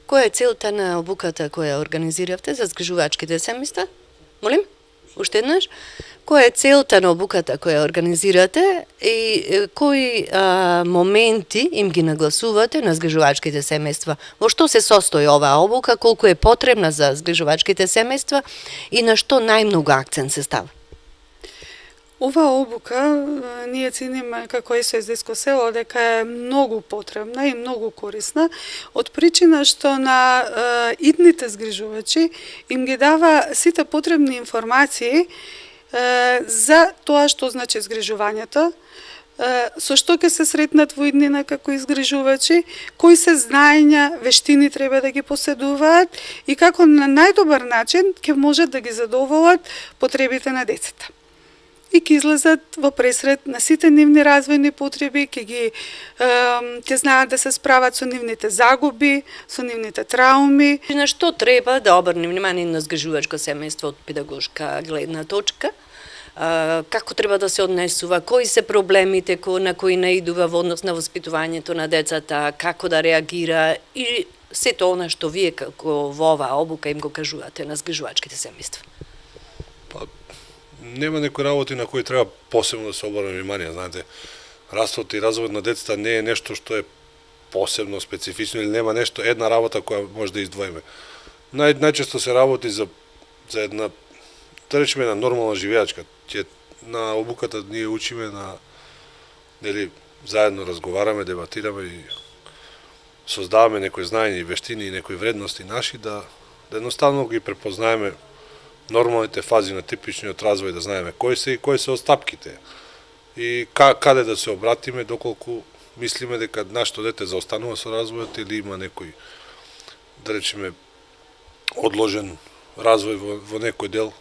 Која е целта на обуката која организиравте за згрижувачките семејства? Молим? Уште еднаш? Која е целта на обуката која организирате и кои моменти им ги нагласувате на згрижувачките семејства? Во што се состои оваа обука, колку е потребна за згрижувачките семејства и на што најмногу акцент се става? Оваа обука ние цениме како ССД село дека е многу потребна и многу корисна од причина што на идните згрижувачи им ги дава сите потребни информации за тоа што значи згрижувањето, со што ќе се сретнат во иднина како изгрижувачи, кои се знаења, вештини треба да ги поседуваат и како на најдобар начин ќе можат да ги задоволат потребите на децата. И ќе излезат во пресред на сите нивни развојни потреби, ќе знаат да се справат со нивните загуби, со нивните трауми. На што треба да обрне внимание на згрижувачко семејство од педагошка гледна точка? Како треба да се однесува, кои се проблемите на кои наидува во однос на воспитувањето на децата, како да реагира и сето она што вие како во оваа обука им го кажувате на згрижувачките семејства? Нема некои работи на кои треба посебно да се обрне внимание, знаете. Растот и развојот на децата не е нешто што е посебно специфично или нема нешто една работа која може да издвоиме. Најчесто се работи за една, да речеме, една нормална живеачка. На обуката ние учиме нели заедно разговараме, дебатираме и создаваме некои знаења и вештини и некои вредности наши да едноставно ги препознаеме нормалните фази на типичниот развој, да знаеме кои се и кои се остапките и каде да се обратиме доколку мислиме дека нашето дете заостанува со развојот или има некој, да речеме, одложен развој во некој дел